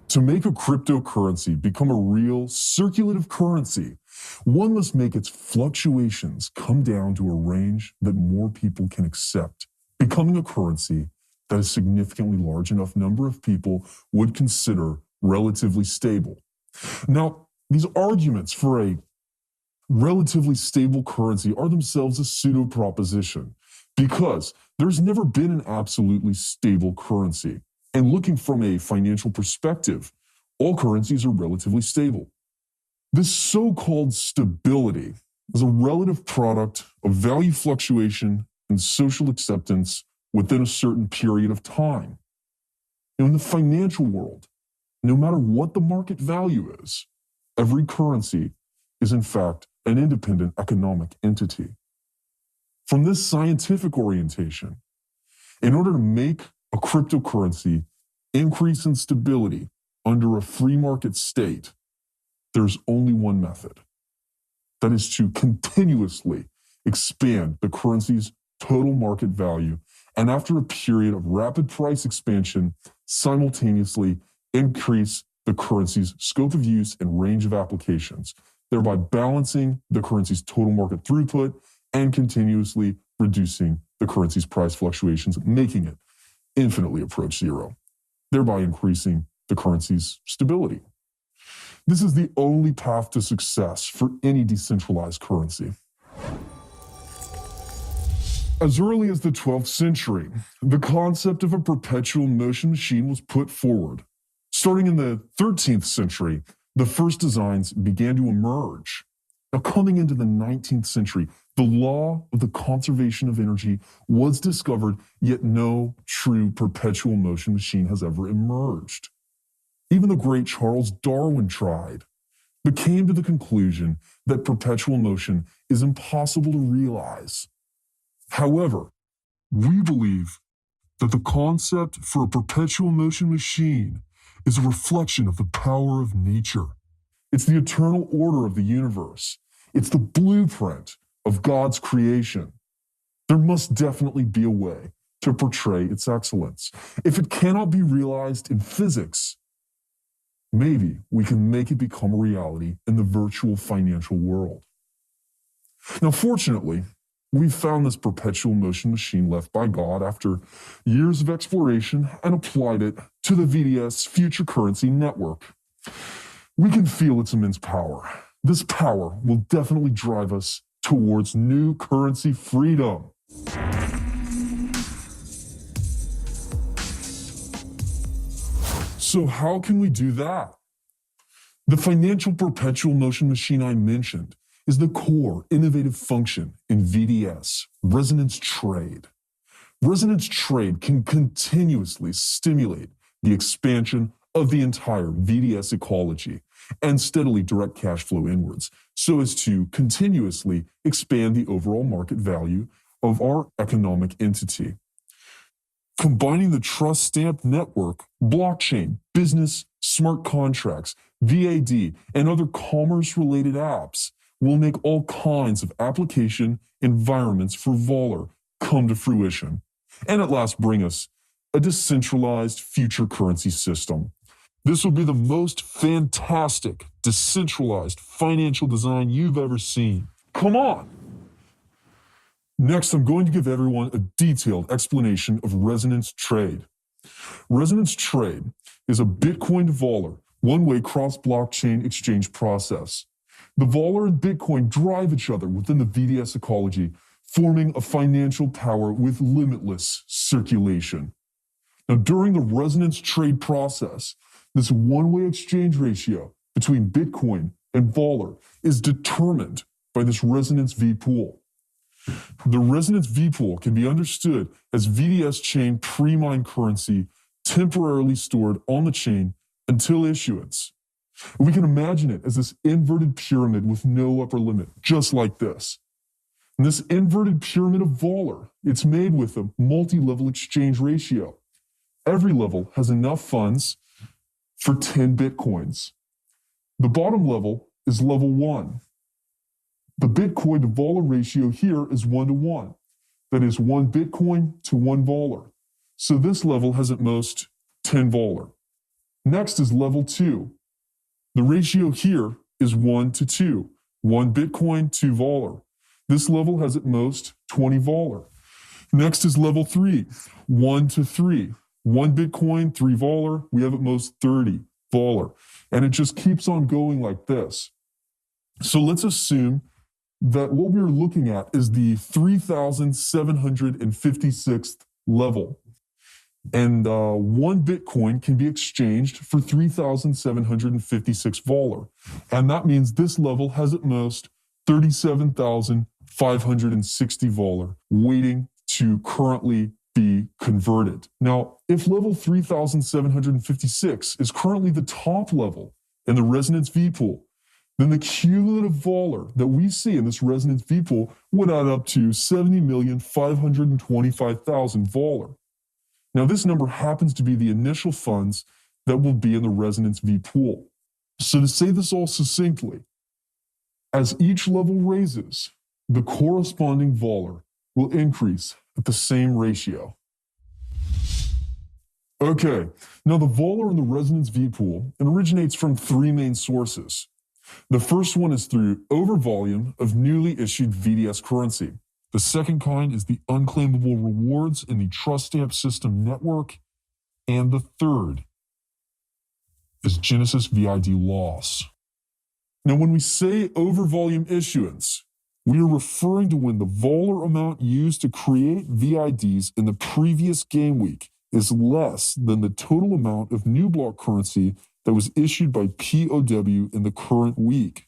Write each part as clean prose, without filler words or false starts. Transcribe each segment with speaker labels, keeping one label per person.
Speaker 1: To make a cryptocurrency become a real circulative currency, one must make its fluctuations come down to a range that more people can accept, becoming a currency that a significantly large enough number of people would consider relatively stable. Now, these arguments for a relatively stable currency are themselves a pseudo proposition because there's never been an absolutely stable currency. And looking from a financial perspective, all currencies are relatively stable. This so-called stability is a relative product of value fluctuation and social acceptance within a certain period of time. In the financial world, no matter what the market value is, every currency is in fact an independent economic entity. From this scientific orientation, in order to make a cryptocurrency increase in stability under a free market state, there's only one method. That is to continuously expand the currency's total market value, and after a period of rapid price expansion, simultaneously increase the currency's scope of use and range of applications, thereby balancing the currency's total market throughput and continuously reducing the currency's price fluctuations, making it infinitely approach zero, thereby increasing the currency's stability. This is the only path to success for any decentralized currency. As early as the 12th century, the concept of a perpetual motion machine was put forward. Starting in the 13th century, the first designs began to emerge. Now, coming into the 19th century, the law of the conservation of energy was discovered, yet no true perpetual motion machine has ever emerged. Even the great Charles Darwin tried, but came to the conclusion that perpetual motion is impossible to realize. However, we believe that the concept for a perpetual motion machine is a reflection of the power of nature. It's the eternal order of the universe. It's the blueprint of God's creation. There must definitely be a way to portray its excellence. If it cannot be realized in physics, maybe we can make it become a reality in the virtual financial world. Now, fortunately, we found this perpetual motion machine left by God after years of exploration and applied it to the VDS future currency network. We can feel its immense power. This power will definitely drive us towards new currency freedom. So how can we do that? The financial perpetual motion machine I mentioned is the core innovative function in VDS, resonance trade. Resonance trade can continuously stimulate the expansion of the entire VDS ecology and steadily direct cash flow inwards so as to continuously expand the overall market value of our economic entity. Combining the trust stamp network, blockchain, business, smart contracts, VAD, and other commerce-related apps will make all kinds of application environments for Vollar come to fruition, and at last bring us a decentralized future currency system. This will be the most fantastic decentralized financial design you've ever seen. Come on! Next, I'm going to give everyone a detailed explanation of resonance trade. Resonance trade is a Bitcoin to Vollar, one-way cross-blockchain exchange process. The Vollar and Bitcoin drive each other within the VDS ecology, forming a financial power with limitless circulation. Now, during the resonance trade process, this one-way exchange ratio between Bitcoin and Vollar is determined by this resonance V-pool. The resonance V-pool can be understood as VDS chain pre-mined currency temporarily stored on the chain until issuance. We can imagine it as this inverted pyramid with no upper limit, just like this. And this inverted pyramid of Vollar, it's made with a multi-level exchange ratio. Every level has enough funds for 10 Bitcoins. The bottom level is level 1. The Bitcoin to Vollar ratio here is 1 to 1. that is 1 Bitcoin to 1 Vollar. So this level has at most 10 Vollar. Next is level 2. The ratio here is 1 to 2, 1 Bitcoin, 2 Vollar. This level has at most 20 Vollar. Next is level 3, 1 to 3, 1 Bitcoin, 3 Vollar. We have at most 30 Vollar. And it just keeps on going like this. So let's assume that what we're looking at is the 3,756th level. And 1 Bitcoin can be exchanged for 3,756 Vollar. And that means this level has at most 37,560 Vollar waiting to currently be converted. Now, if level 3,756 is currently the top level in the Resonance V pool, then the cumulative Vollar that we see in this Resonance V pool would add up to 70,525,000 Vollar. Now, this number happens to be the initial funds that will be in the Resonance V pool. So to say this all succinctly, as each level raises, the corresponding Vollar will increase at the same ratio. Okay, now the Vollar in the Resonance V pool originates from 3 main sources. The first one is through overvolume of newly issued VDS currency. The second kind is the unclaimable rewards in the trust stamp system network. And the third is Genesis VID loss. Now, when we say overvolume issuance, we are referring to when the Vollar amount used to create VIDs in the previous game week is less than the total amount of new block currency that was issued by POW in the current week.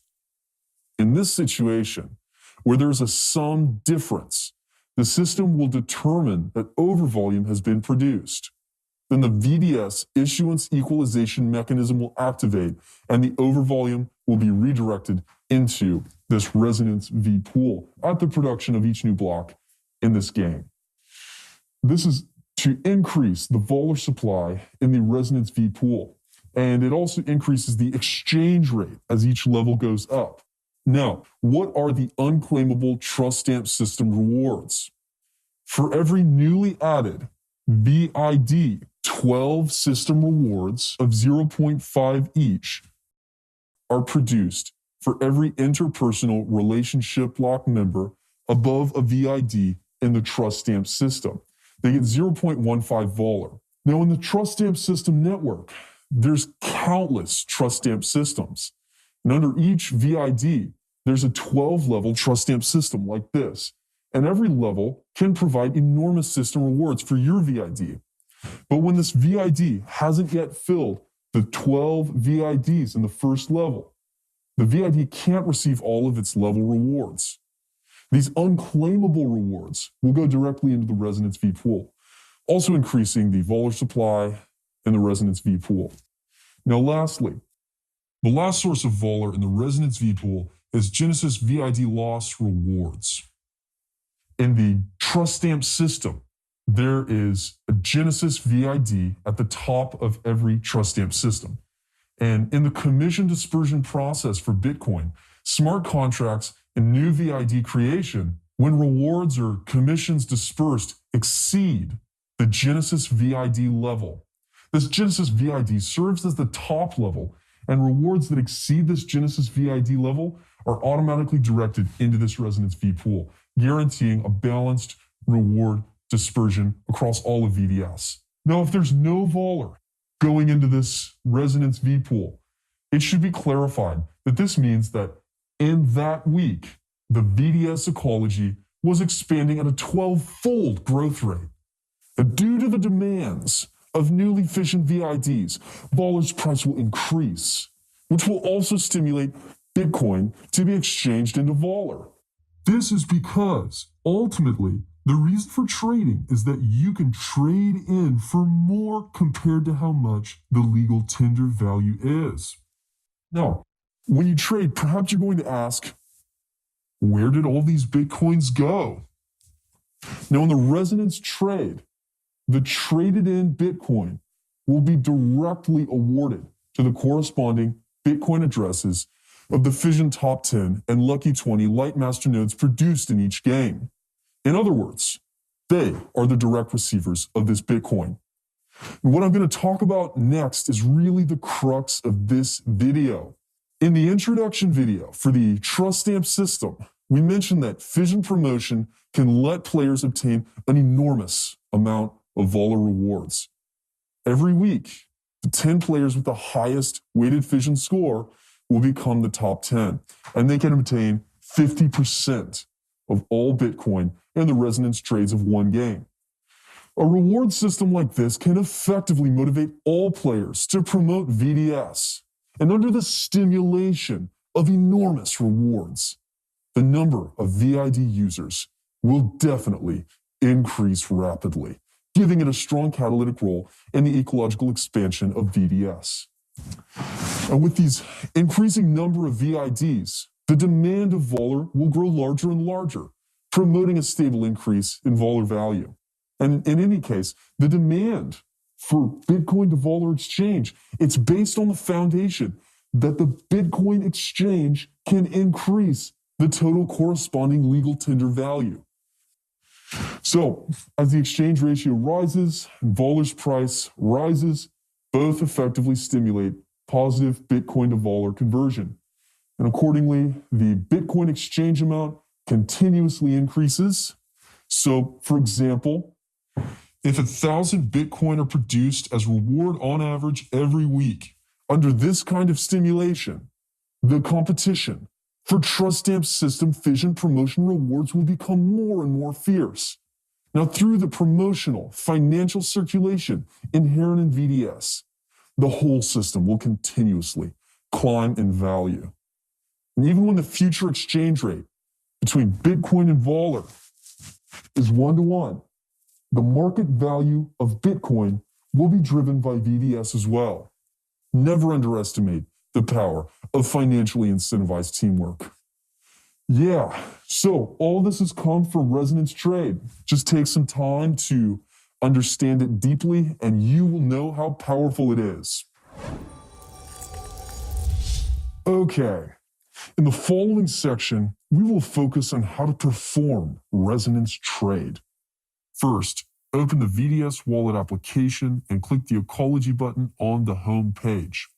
Speaker 1: In this situation, where there's a sum difference, the system will determine that overvolume has been produced. Then the VDS issuance equalization mechanism will activate and the overvolume will be redirected into this Resonance V pool at the production of each new block in this game. This is to increase the Vollar supply in the Resonance V pool, and it also increases the exchange rate as each level goes up. Now, what are the unclaimable trust stamp system rewards? For every newly added VID, 12 system rewards of 0.5 each are produced for every interpersonal relationship block member above a VID in the trust stamp system. They get 0.15 Vollar. Now, in the trust stamp system network, there's countless trust stamp systems. And under each VID, there's a 12-level trust stamp system like this. And every level can provide enormous system rewards for your VID. But when this VID hasn't yet filled the 12 VIDs in the first level, the VID can't receive all of its level rewards. These unclaimable rewards will go directly into the Resonance V pool, also increasing the Vollar supply in the Resonance V pool. Now, lastly, the last source of Vollar in the Resonance V pool is Genesis VID loss rewards. In the trust stamp system, there is a Genesis VID at the top of every trust stamp system. And in the commission dispersion process for Bitcoin, smart contracts and new VID creation, when rewards or commissions dispersed exceed the Genesis VID level, this Genesis VID serves as the top level, and rewards that exceed this Genesis VID level are automatically directed into this Resonance V pool, guaranteeing a balanced reward dispersion across all of VDS. Now, if there's no Vollar going into this Resonance V pool, it should be clarified that this means that in that week, the VDS ecology was expanding at a 12-fold growth rate. Due to the demands of newly fissioned VIDs, Vollar's price will increase, which will also stimulate Bitcoin to be exchanged into Vollar. This is because, ultimately, the reason for trading is that you can trade in for more compared to how much the legal tender value is. Now, when you trade, perhaps you're going to ask, where did all these Bitcoins go? Now, in the Resonance trade, the traded in Bitcoin will be directly awarded to the corresponding Bitcoin addresses of the Fission Top 10 and Lucky 20 Lightmaster nodes produced in each game. In other words, They are the direct receivers of this Bitcoin. And what I'm going to talk about next is really the crux of this video. In the introduction video for the trust stamp system, we mentioned that fission promotion can let players obtain an enormous amount of Vollar rewards. Every week, the 10 players with the highest weighted fission score will become the top 10, and they can obtain 50% of all Bitcoin in the resonance trades of one game. A reward system like this can effectively motivate all players to promote VDS, and under the stimulation of enormous rewards, the number of VID users will definitely increase rapidly, giving it a strong catalytic role in the ecological expansion of VDS. And with these increasing number of VIDs, the demand of Vollar will grow larger and larger, promoting a stable increase in Vollar value. And in any case, the demand for Bitcoin to Vollar exchange, it's based on the foundation that the Bitcoin exchange can increase the total corresponding legal tender value. So as the exchange ratio rises and Vollar's price rises, both effectively stimulate positive Bitcoin to Vollar conversion. And accordingly, the Bitcoin exchange amount continuously increases. So for example, if 1,000 Bitcoin are produced as reward on average every week, under this kind of stimulation, the competition for trust stamp system fission promotion rewards will become more and more fierce. Now, through the promotional financial circulation inherent in VDS, the whole system will continuously climb in value. And even when the future exchange rate between Bitcoin and Vollar is 1-to-1, the market value of Bitcoin will be driven by VDS as well. Never underestimate the power of financially incentivized teamwork. Yeah, so all this has come from Resonance Trade. Just take some time to understand it deeply, and you will know how powerful it is. Okay, in the following section, we will focus on how to perform Resonance Trade. First, open the VDS wallet application and click the Ecology button on the home page.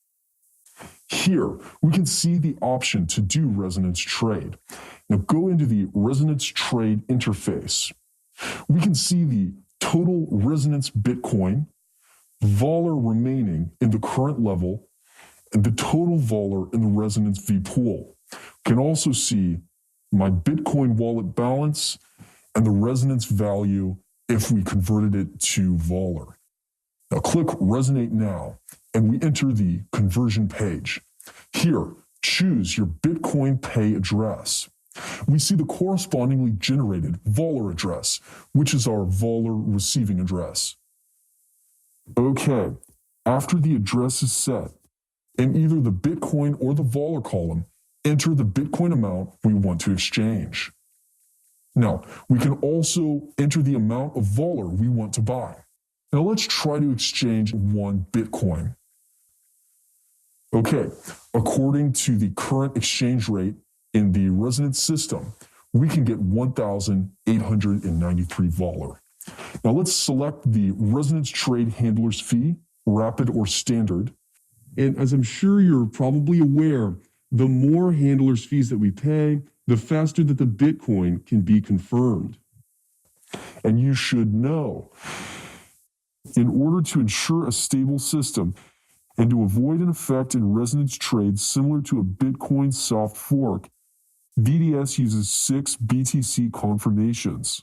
Speaker 1: Here, we can see the option to do Resonance Trade. Now go into the Resonance Trade interface. We can see the total Resonance Bitcoin, Vollar remaining in the current level, and the total Vollar in the Resonance V pool. We can also see my Bitcoin wallet balance and the Resonance value if we converted it to Vollar. Now click Resonate Now, and we enter the conversion page. Here, choose your Bitcoin Pay address. We see the correspondingly generated Vollar address, which is our Vollar receiving address. Okay, after the address is set, in either the Bitcoin or the Vollar column, enter the Bitcoin amount we want to exchange. Now, we can also enter the amount of Vollar we want to buy. Now let's try to exchange 1 Bitcoin. Okay, according to the current exchange rate in the Resonance system, we can get 1,893 Vollar. Now let's select the Resonance Trade Handler's Fee, Rapid or Standard. And as I'm sure you're probably aware, the more handler's fees that we pay, the faster that the Bitcoin can be confirmed. And you should know, in order to ensure a stable system and to avoid an effect in Resonance Trade similar to a Bitcoin soft fork, VDS uses 6 BTC confirmations.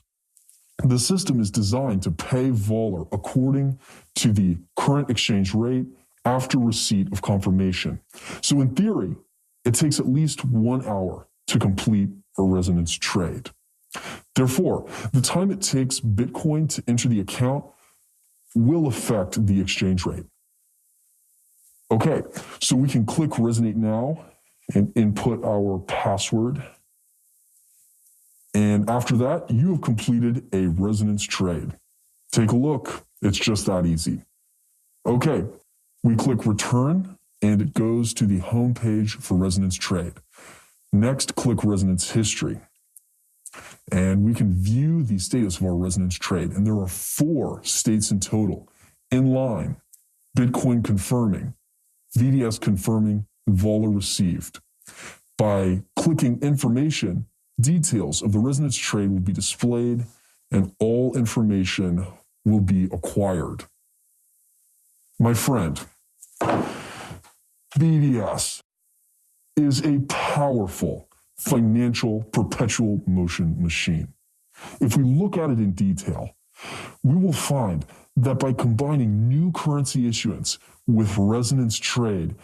Speaker 1: The system is designed to pay Vollar according to the current exchange rate after receipt of confirmation. So in theory, it takes at least 1 hour to complete a Resonance Trade. Therefore, the time it takes Bitcoin to enter the account will affect the exchange rate. Okay, so we can click Resonate Now and input our password. And after that, you have completed a Resonance Trade. Take a look, it's just that easy. Okay, we click Return, and it goes to the home page for Resonance Trade. Next, click Resonance History. And we can view the status of our resonance trade. And there are 4 states in total: in line, Bitcoin confirming, VDS confirming, and Vollar received. By clicking information, details of the resonance trade will be displayed and all information will be acquired. My friend, VDS is a powerful financial perpetual motion machine. If we look at it in detail, we will find that by combining new currency issuance with resonance trade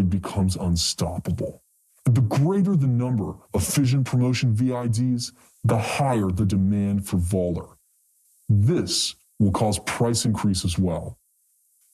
Speaker 1: becomes unstoppable. The greater the number of fission promotion VIDs, the higher the demand for Vollar. This will cause price increase as well.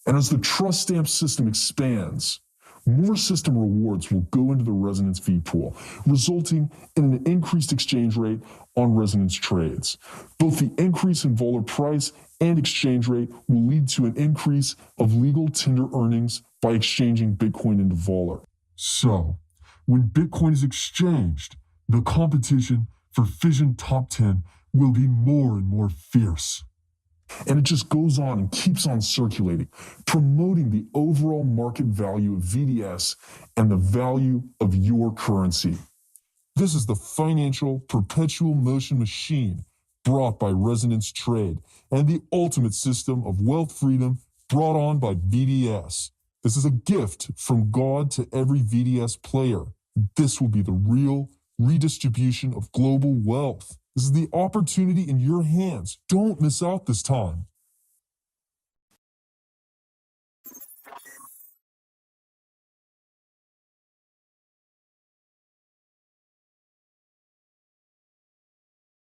Speaker 1: And as the trust stamp system expands, more system rewards will go into the resonance fee pool, resulting in an increased exchange rate on resonance trades. Both the increase in Vollar price and exchange rate will lead to an increase of legal tender earnings by exchanging Bitcoin into Vollar. So, when Bitcoin is exchanged, the competition for fission top 10 will be more and more fierce. And it just goes on and keeps on circulating, promoting the overall market value of VDS and the value of your currency. This is the financial perpetual motion machine brought by Resonance Trade and the ultimate system of wealth freedom brought on by VDS. This is a gift from God to every VDS player. This will be the real redistribution of global wealth. This is the opportunity in your hands. Don't miss out this time.